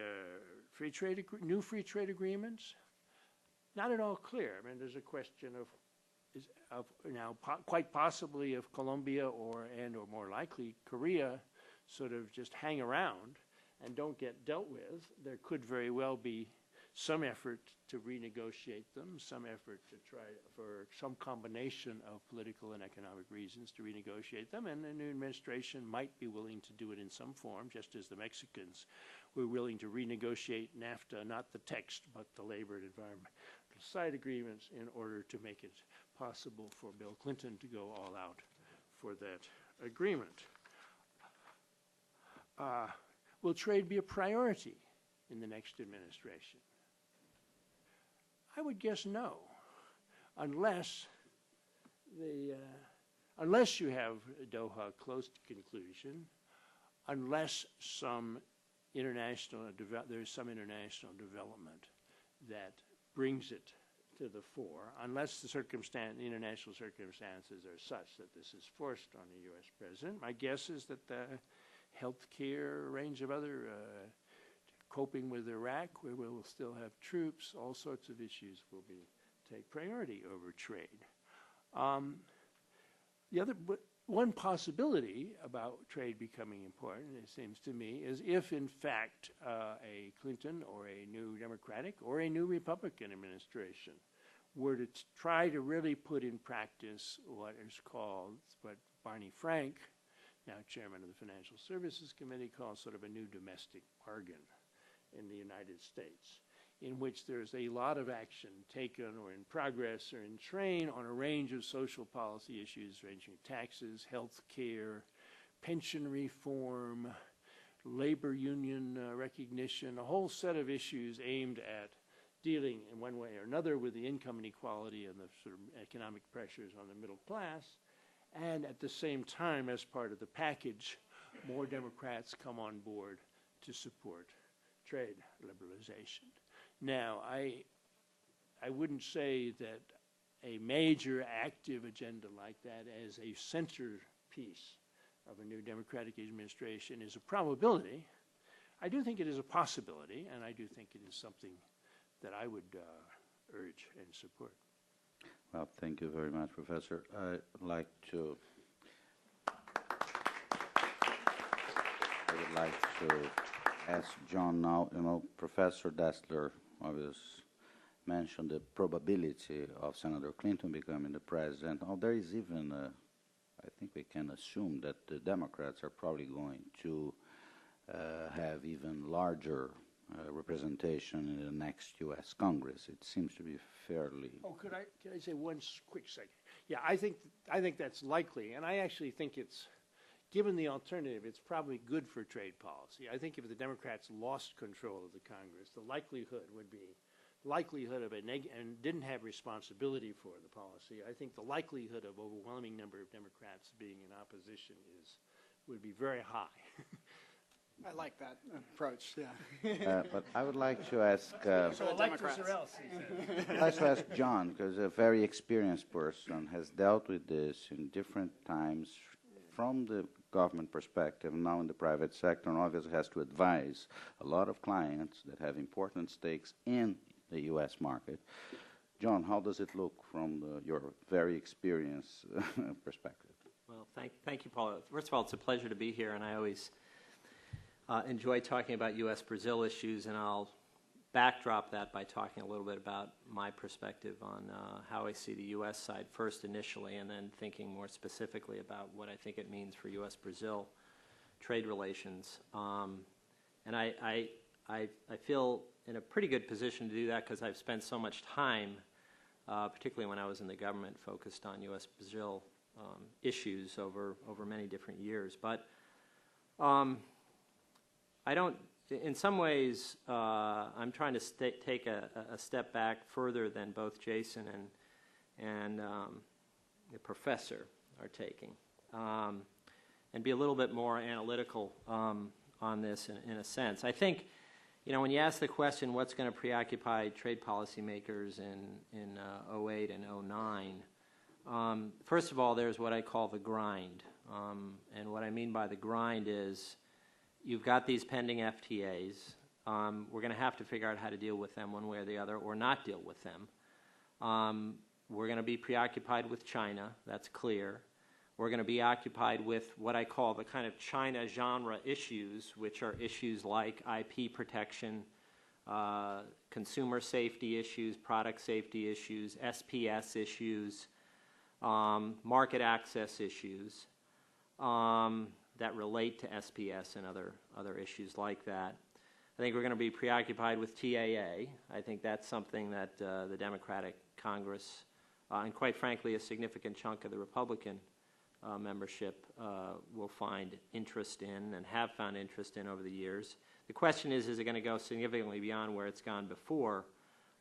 F: new free trade agreements, not at all clear. I mean, there's a question of quite possibly of Colombia or more likely Korea sort of just hang around and don't get dealt with. There could very well be some effort to renegotiate them, some effort to try for some combination of political and economic reasons to renegotiate them, and the new administration might be willing to do it in some form, just as the Mexicans were willing to renegotiate NAFTA, not the text, but the labor and environment side agreements in order to make it possible for Bill Clinton to go all out for that agreement. Will trade be a priority in the next administration? I would guess no, unless unless you have Doha close to conclusion, unless there's some international development that brings it to the fore, unless the international circumstances are such that this is forced on the U.S. president. My guess is that the health care, a range of other coping with Iraq, where we will still have troops, all sorts of issues will take priority over trade. One possibility about trade becoming important, it seems to me, is if in fact a Clinton or a new Democratic or a new Republican administration were to try to really put in practice what Barney Frank, now chairman of the Financial Services Committee, calls sort of a new domestic bargain in the United States, in which there's a lot of action taken or in progress or in train on a range of social policy issues ranging from taxes, health care, pension reform, labor union recognition, a whole set of issues aimed at dealing in one way or another with the income inequality and the sort of economic pressures on the middle class. And at the same time, as part of the package, more Democrats come on board to support trade liberalization. Now, I wouldn't say that a major active agenda like that as a centerpiece of a new Democratic administration is a probability. I do think it is a possibility, and I do think it is something that I would urge and support.
E: Well, thank you very much, Professor. I would like to ask John now. You know, Professor Destler obviously mentioned the probability of Senator Clinton becoming the president. Now, there is even, I think we can assume that the Democrats are probably going to have even larger representation in the next U.S. Congress. It seems to be fairly.
F: Oh, can I say one quick second? Yeah, I think that's likely, and I actually think it's, given the alternative, it's probably good for trade policy. I think if the Democrats lost control of the Congress, the likelihood of and didn't have responsibility for the policy, I think the likelihood of overwhelming number of Democrats being in opposition would be very high.
H: I like that approach, yeah.
E: But I would like to ask.
F: So electors or else.
E: I'd like to ask John, because a very experienced person has dealt with this in different times from the government perspective, now in the private sector, and obviously has to advise a lot of clients that have important stakes in the U.S. market. John, how does it look from your very experienced perspective?
G: Well, thank you, Paul. First of all, it's a pleasure to be here, and I always enjoy talking about U.S.-Brazil issues, and I'll backdrop that by talking a little bit about my perspective on how I see the U.S. side first initially, and then thinking more specifically about what I think it means for U.S.-Brazil trade relations. And I feel in a pretty good position to do that because I've spent so much time, particularly when I was in the government, focused on U.S.-Brazil issues over many different years. But I don't, in some ways, I'm trying to take a step back further than both Jason and the professor are taking, and be a little bit more analytical on this in a sense. I think, you know, when you ask the question, what's going to preoccupy trade policymakers in 08 and 09, first of all, there's what I call the grind. And what I mean by the grind is, you've got these pending FTAs. We're going to have to figure out how to deal with them one way or the other, or not deal with them. We're going to be preoccupied with China. That's clear. We're going to be occupied with what I call the kind of China genre issues, which are issues like IP protection, consumer safety issues, product safety issues, SPS issues, market access issues. That relate to SPS and other issues like that. I think we're going to be preoccupied with TAA. I think that's something that the Democratic Congress, and quite frankly, a significant chunk of the Republican membership will find interest in and have found interest in over the years. The question is it going to go significantly beyond where it's gone before?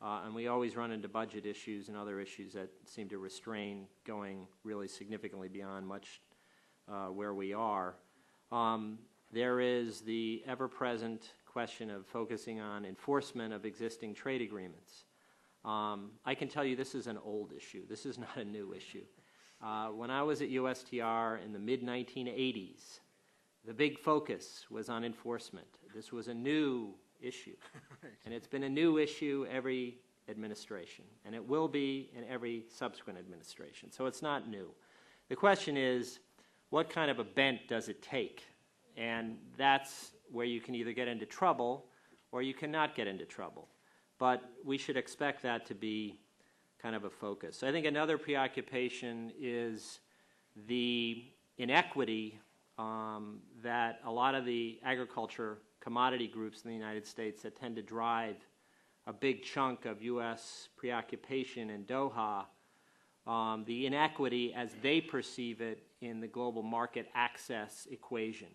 G: And we always run into budget issues and other issues that seem to restrain going really significantly beyond much where we are. There is the ever-present question of focusing on enforcement of existing trade agreements. I can tell you this is an old issue. This is not a new issue. When I was at USTR in the mid-1980s, the big focus was on enforcement. This was a new issue. And it's been a new issue every administration, and it will be in every subsequent administration. So it's not new. The question is, what kind of a bent does it take? And that's where you can either get into trouble or you cannot get into trouble. But we should expect that to be kind of a focus. I think another preoccupation is the inequity that a lot of the agriculture commodity groups in the United States that tend to drive a big chunk of U.S. preoccupation in Doha, the inequity as they perceive it in the global market access equation.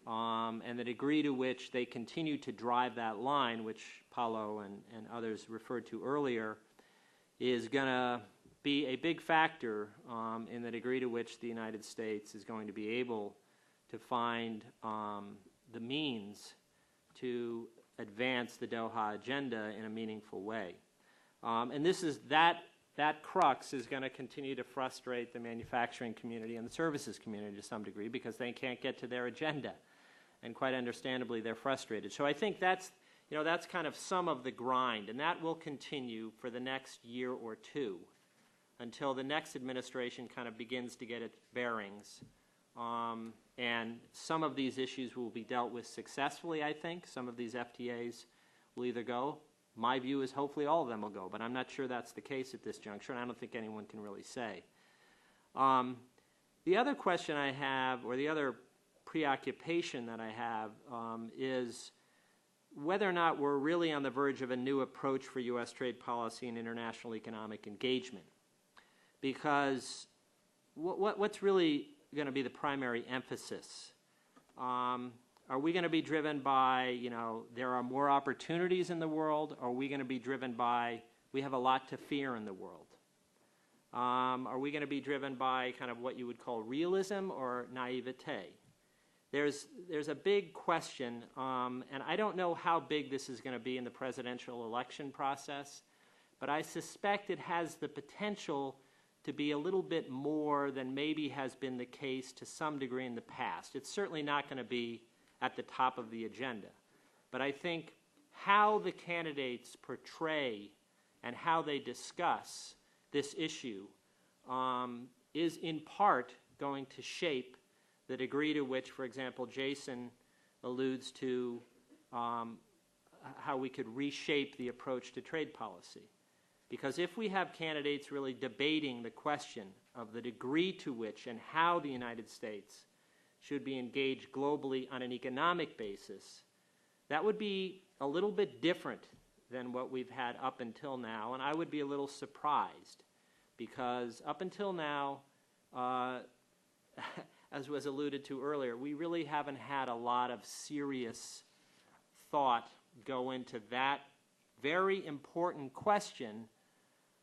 G: And the degree to which they continue to drive that line, which Paulo and others referred to earlier, is going to be a big factor in the degree to which the United States is going to be able to find the means to advance the Doha agenda in a meaningful way. And this is that crux is going to continue to frustrate the manufacturing community and the services community to some degree because they can't get to their agenda. And quite understandably, they're frustrated. So I think that's kind of some of the grind, and that will continue for the next year or two until the next administration kind of begins to get its bearings. And some of these issues will be dealt with successfully, I think. Some of these FTAs will either go. My view is hopefully all of them will go, but I'm not sure that's the case at this juncture, and I don't think anyone can really say. The other question I have, or the other preoccupation that I have, is whether or not we're really on the verge of a new approach for U.S. trade policy and international economic engagement. Because what's really going to be the primary emphasis? Are we going to be driven by, there are more opportunities in the world? Or are we going to be driven by, we have a lot to fear in the world? Are we going to be driven by kind of what you would call realism or naivete? There's a big question, and I don't know how big this is going to be in the presidential election process, but I suspect it has the potential to be a little bit more than maybe has been the case to some degree in the past. It's certainly not going to be at the top of the agenda. But I think how the candidates portray and how they discuss this issue is in part going to shape the degree to which, for example, Jason alludes to how we could reshape the approach to trade policy. Because if we have candidates really debating the question of the degree to which and how the United States should be engaged globally on an economic basis, that would be a little bit different than what we've had up until now, and I would be a little surprised because up until now, as was alluded to earlier, we really haven't had a lot of serious thought go into that very important question,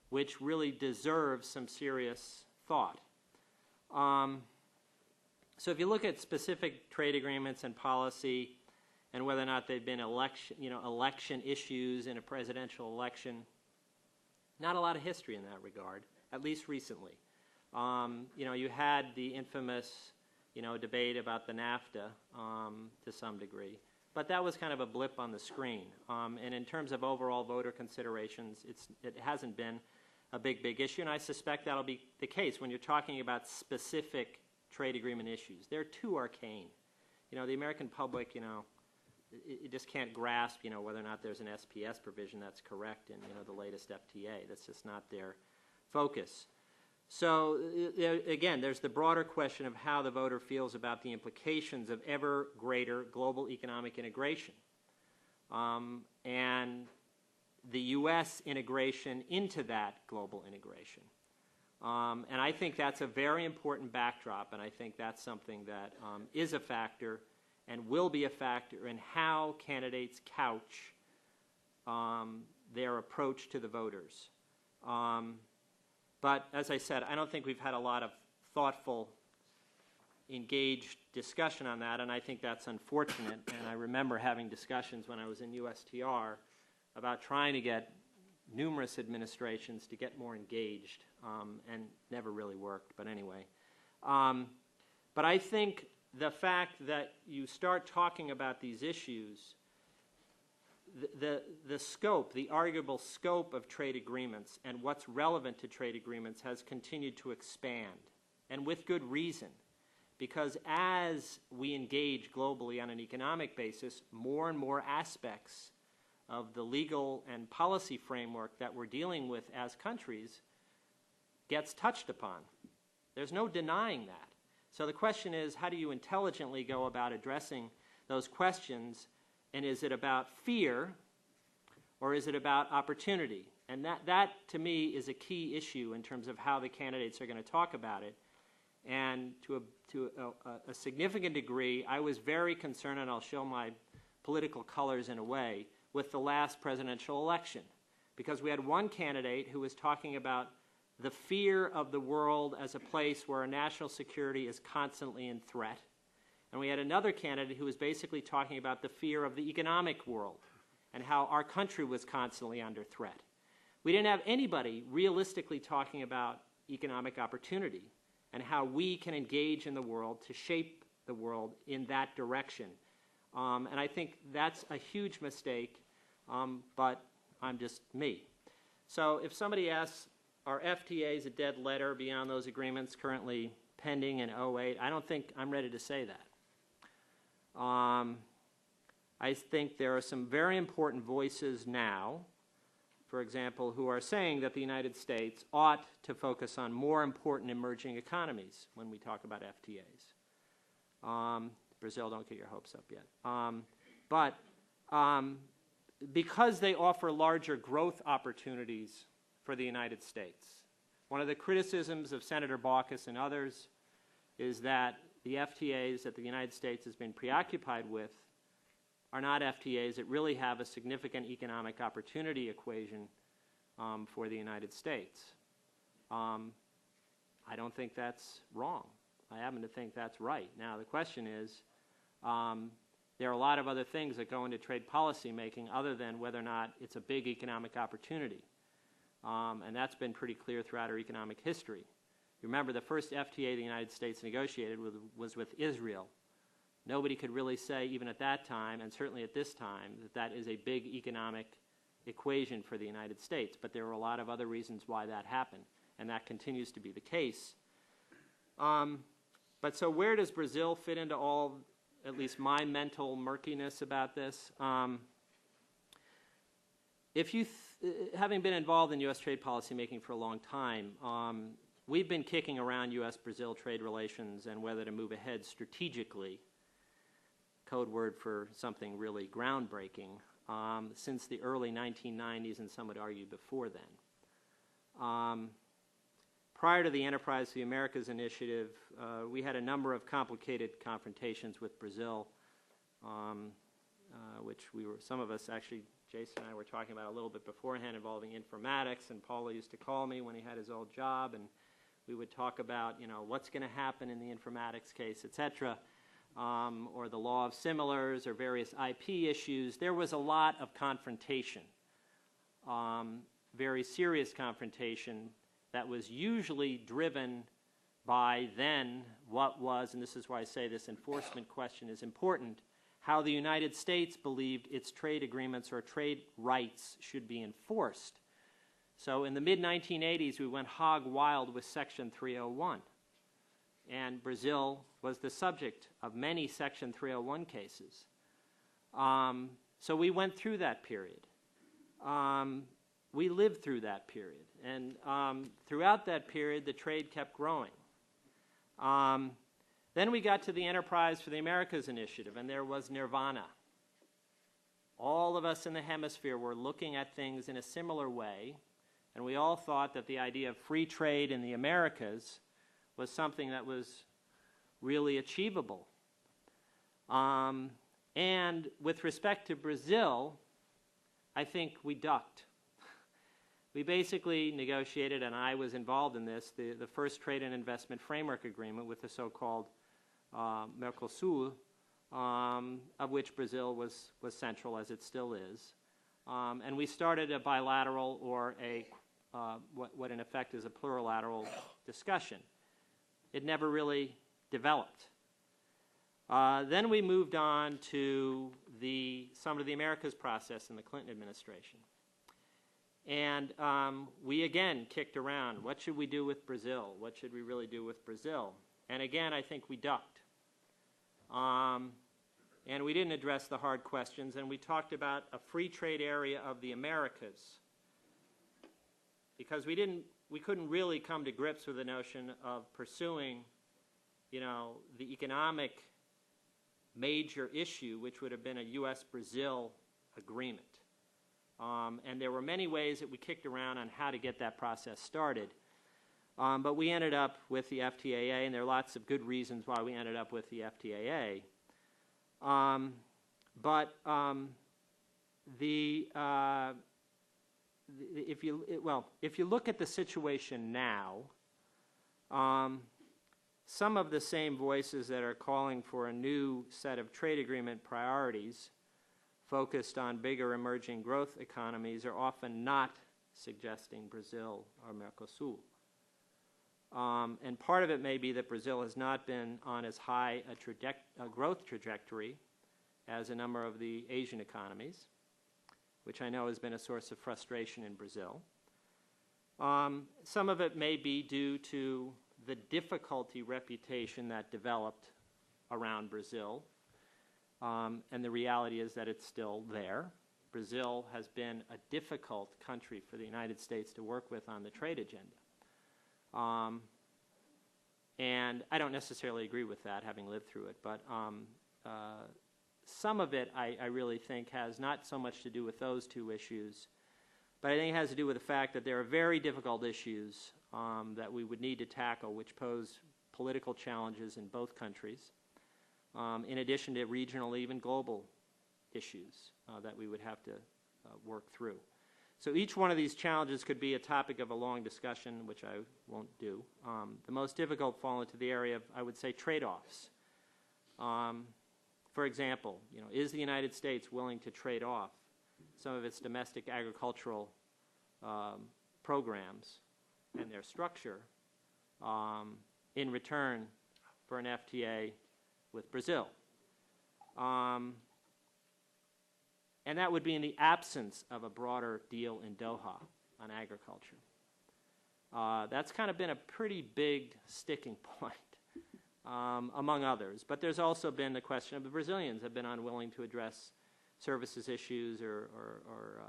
G: which really deserves some serious thought. So if you look at specific trade agreements and policy and whether or not they've been election issues in a presidential election, not a lot of history in that regard, at least recently. You had the infamous debate about the NAFTA to some degree, but that was kind of a blip on the screen. And in terms of overall voter considerations, it hasn't been a big issue, and I suspect that'll be the case when you're talking about specific trade agreement issues. They're too arcane. The American public, it just can't grasp, whether or not there's an SPS provision that's correct in, the latest FTA. That's just not their focus. So, again, there's the broader question of how the voter feels about the implications of ever greater global economic integration. and the U.S. integration into that global integration. And I think that's a very important backdrop, and I think that's something that is a factor and will be a factor in how candidates couch their approach to the voters. But as I said, I don't think we've had a lot of thoughtful, engaged discussion on that, and I think that's unfortunate. And I remember having discussions when I was in USTR about trying to get numerous administrations to get more engaged, and never really worked, but anyway. But I think the fact that you start talking about these issues, the scope, the arguable scope of trade agreements and what's relevant to trade agreements has continued to expand, and with good reason, because as we engage globally on an economic basis, more and more aspects of the legal and policy framework that we're dealing with as countries gets touched upon. There's no denying that. So the question is, how do you intelligently go about addressing those questions, and is it about fear or is it about opportunity? And that to me is a key issue in terms of how the candidates are going to talk about it. And to a significant degree, I was very concerned, and I'll show my political colors in a way, with the last presidential election, because we had one candidate who was talking about the fear of the world as a place where our national security is constantly in threat. And we had another candidate who was basically talking about the fear of the economic world and how our country was constantly under threat. We didn't have anybody realistically talking about economic opportunity and how we can engage in the world to shape the world in that direction. And I think that's a huge mistake, but I'm just me. So if somebody asks, are FTAs a dead letter beyond those agreements currently pending in 08? I don't think I'm ready to say that. I think there are some very important voices now, for example, who are saying that the United States ought to focus on more important emerging economies when we talk about FTAs. Brazil, don't get your hopes up yet. But because they offer larger growth opportunities for the United States. One of the criticisms of Senator Baucus and others is that the FTAs that the United States has been preoccupied with are not FTAs that really have a significant economic opportunity equation for the United States. I don't think that's wrong. I happen to think that's right. Now, the question is, there are a lot of other things that go into trade policy making other than whether or not it's a big economic opportunity. And that's been pretty clear throughout our economic history. You remember the first FTA the United States negotiated was with Israel. Nobody could really say, even at that time, and certainly at this time, that that is a big economic equation for the United States. But there were a lot of other reasons why that happened, and that continues to be the case. But so where does Brazil fit into all, at least my mental murkiness about this? If you, having been involved in U.S. trade policy making for a long time, we've been kicking around U.S.-Brazil trade relations and whether to move ahead strategically, code word for something really groundbreaking, since the early 1990s, and some would argue before then. Prior to the Enterprise for the Americas initiative, we had a number of complicated confrontations with Brazil, which some of us actually, Jason and I were talking about a little bit beforehand, involving informatics, and Paulo used to call me when he had his old job, and we would talk about, what's going to happen in the informatics case, et cetera, or the law of similars, or various IP issues. There was a lot of confrontation, very serious confrontation that was usually driven by then what was, and this is why I say this enforcement question is important, how the United States believed its trade agreements or trade rights should be enforced. So in the mid-1980s, we went hog wild with Section 301. And Brazil was the subject of many Section 301 cases. So we went through that period. We lived through that period. And throughout that period, the trade kept growing. Then we got to the Enterprise for the Americas initiative, and there was nirvana. all of us in the hemisphere were looking at things in a similar way, and we all thought that the idea of free trade in the Americas was something that was really achievable. And with respect to Brazil, I think we ducked. We basically negotiated, and I was involved in this, the first trade and investment framework agreement with the so-called Mercosur, of which Brazil was central, as it still is. And we started a bilateral or a what in effect is a plurilateral discussion. It never really developed. Then we moved on to the Summit of the Americas process in the Clinton administration. And we again kicked around, what should we do with Brazil? What should we really do with Brazil? And again, I think we ducked. And we didn't address the hard questions, and we talked about a free trade area of the Americas because we couldn't really come to grips with the notion of pursuing, the economic major issue, which would have been a U.S.-Brazil agreement. And there were many ways that we kicked around on how to get that process started. But we ended up with the FTAA, and there are lots of good reasons why we ended up with the FTAA. If you look at the situation now, some of the same voices that are calling for a new set of trade agreement priorities focused on bigger emerging growth economies are often not suggesting Brazil or Mercosur. And part of it may be that Brazil has not been on as high a growth trajectory as a number of the Asian economies, which I know has been a source of frustration in Brazil. Some of it may be due to the difficulty reputation that developed around Brazil, and the reality is that it's still there. Brazil has been a difficult country for the United States to work with on the trade agenda. And I don't necessarily agree with that, having lived through it, but some of it I really think has not so much to do with those two issues, but I think it has to do with the fact that there are very difficult issues that we would need to tackle, which pose political challenges in both countries, in addition to regional, even global issues that we would have to work through. So each one of these challenges could be a topic of a long discussion, which I won't do. The most difficult fall into the area of, I would say, trade-offs. For example, is the United States willing to trade off some of its domestic agricultural programs and their structure in return for an FTA with Brazil? And that would be in the absence of a broader deal in Doha on agriculture. That's kind of been a pretty big sticking point, among others. But there's also been the question of the Brazilians have been unwilling to address services issues or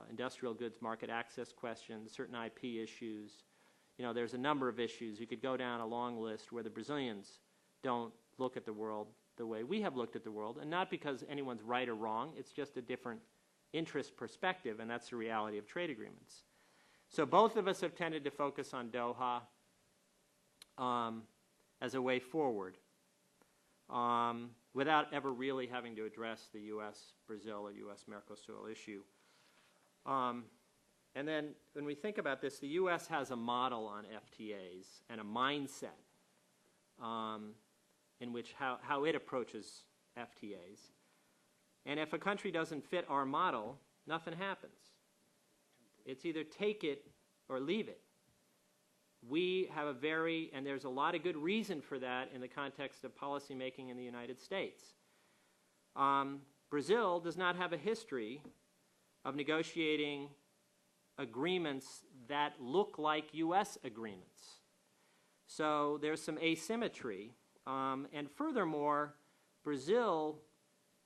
G: industrial goods market access questions, certain IP issues. There's a number of issues. You could go down a long list where the Brazilians don't look at the world the way we have looked at the world, and not because anyone's right or wrong. It's just a different interest perspective, and that's the reality of trade agreements. So both of us have tended to focus on Doha as a way forward without ever really having to address the U.S.-Brazil or U.S.-Mercosur issue. And then when we think about this, the U.S. has a model on FTAs and a mindset in which how it approaches FTAs. And if a country doesn't fit our model, nothing happens. It's either take it or leave it. We have and there's a lot of good reason for that in the context of policymaking in the United States. Brazil does not have a history of negotiating agreements that look like U.S. agreements. So there's some asymmetry. And furthermore, Brazil,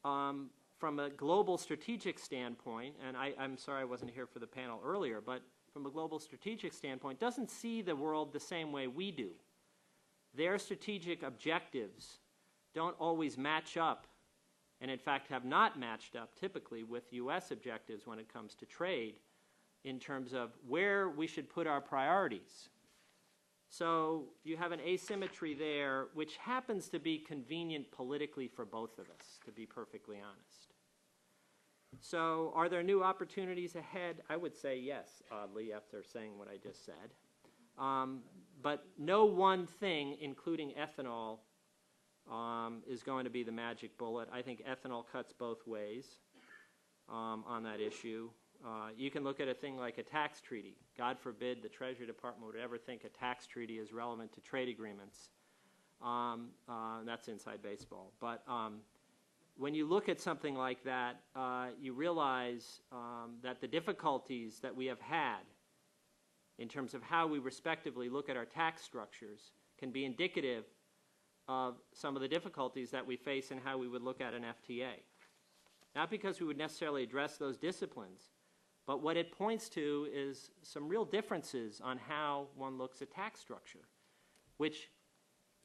G: from a global strategic standpoint, and I'm sorry I wasn't here for the panel earlier, but from a global strategic standpoint, doesn't see the world the same way we do. Their strategic objectives don't always match up and in fact have not matched up typically with U.S. objectives when it comes to trade in terms of where we should put our priorities. So you have an asymmetry there, which happens to be convenient politically for both of us, to be perfectly honest. So are there new opportunities ahead? I would say yes, oddly, after saying what I just said. But no one thing, including ethanol, is going to be the magic bullet. I think ethanol cuts both ways on that issue. You can look at a thing like a tax treaty. God forbid the Treasury Department would ever think a tax treaty is relevant to trade agreements. That's inside baseball. But when you look at something like that, you realize that the difficulties that we have had in terms of how we respectively look at our tax structures can be indicative of some of the difficulties that we face in how we would look at an FTA. Not because we would necessarily address those disciplines, but what it points to is some real differences on how one looks at tax structure, which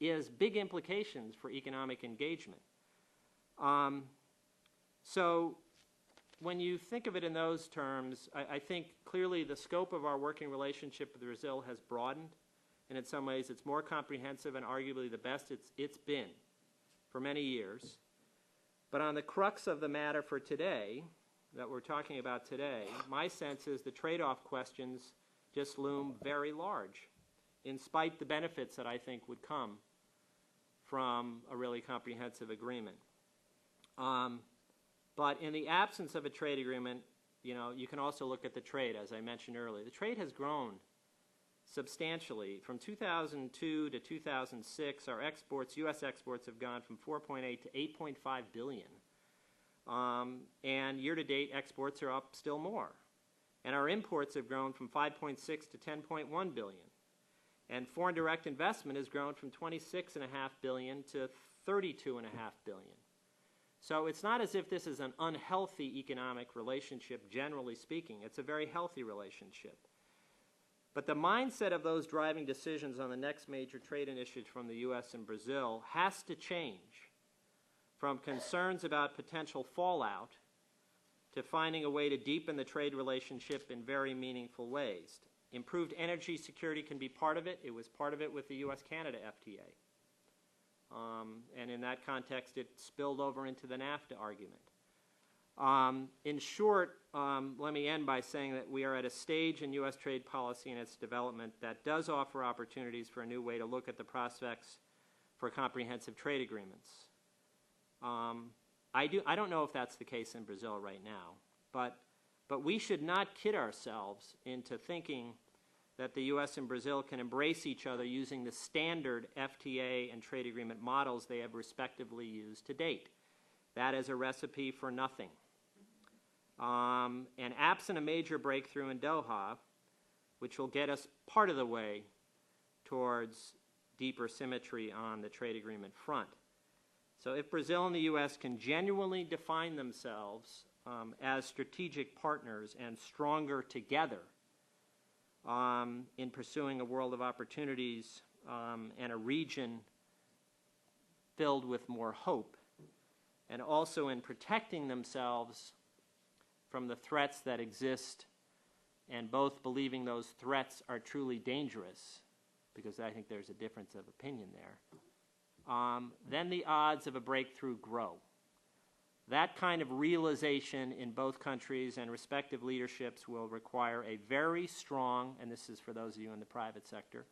G: is big implications for economic engagement. So when you think of it in those terms, I think clearly the scope of our working relationship with Brazil has broadened, and in some ways it's more comprehensive and arguably the best it's been for many years. But on the crux of the matter for today, that we're talking about today, my sense is the trade-off questions just loom very large, in spite the benefits that I think would come from a really comprehensive agreement. But in the absence of a trade agreement, you can also look at the trade, as I mentioned earlier. The trade has grown substantially. From 2002 to 2006, our exports, U.S. exports, have gone from 4.8 to 8.5 billion. And year-to-date exports are up still more. And our imports have grown from 5.6 to 10.1 billion. And foreign direct investment has grown from 26.5 billion to 32.5 billion. So it's not as if this is an unhealthy economic relationship, generally speaking. It's a very healthy relationship. But the mindset of those driving decisions on the next major trade initiative from the U.S. and Brazil has to change from concerns about potential fallout to finding a way to deepen the trade relationship in very meaningful ways. Improved energy security can be part of it. It was part of it with the U.S.-Canada FTA. And in that context, it spilled over into the NAFTA argument. In short, let me end by saying that we are at a stage in U.S. trade policy and its development that does offer opportunities for a new way to look at the prospects for comprehensive trade agreements. I don't know if that's the case in Brazil right now, but we should not kid ourselves into thinking that the U.S. and Brazil can embrace each other using the standard FTA and trade agreement models they have respectively used to date. That is a recipe for nothing. And absent a major breakthrough in Doha, which will get us part of the way towards deeper symmetry on the trade agreement front. So if Brazil and the U.S. can genuinely define themselves as strategic partners and stronger together in pursuing a world of opportunities and a region filled with more hope, and also in protecting themselves from the threats that exist, and both believing those threats are truly dangerous, because I think there's a difference of opinion there, then the odds of a breakthrough grow. That kind of realization in both countries and respective leaderships will require a very strong, and this is for those of you in the private sector,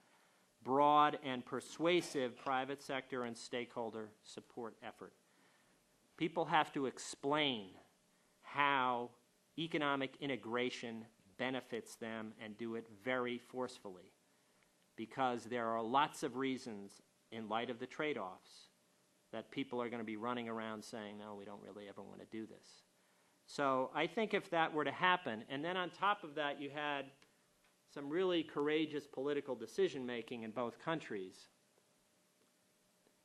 G: broad and persuasive private sector and stakeholder support effort. People have to explain how economic integration benefits them and do it very forcefully, because there are lots of reasons in light of the trade-offs that people are going to be running around saying, no, we don't really ever want to do this. So I think if that were to happen, and then on top of that you had some really courageous political decision-making in both countries,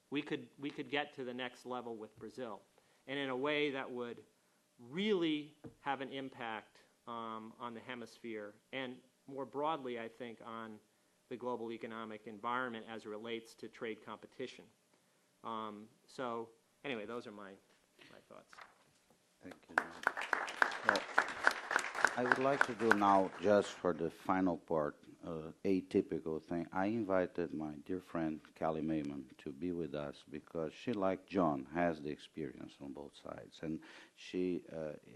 G: we could get to the next level with Brazil, and in a way that would really have an impact on the hemisphere, and more broadly, I think, on the global economic environment as it relates to trade competition. So anyway, those are my thoughts.
E: Thank you. Well, I would like to do now, just for the final part, atypical thing. I invited my dear friend Callie Mayman to be with us because she, like John, has the experience on both sides. And she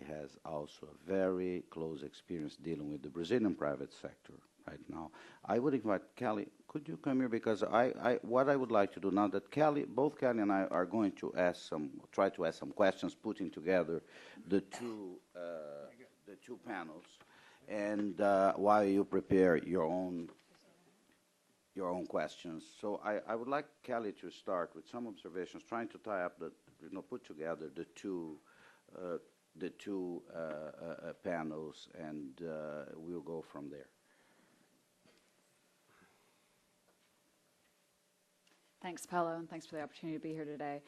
E: has also a very close experience dealing with the Brazilian private sector right now. I would invite Callie, could you come here? Because what I would like to do now that both Callie and I are going to try to ask some questions, putting together the two panels, and while you prepare your own questions. So I would like Callie to start with some observations, trying to tie up put together the two panels, and we'll go from there.
I: Thanks, Paolo, and thanks for the opportunity to be here today.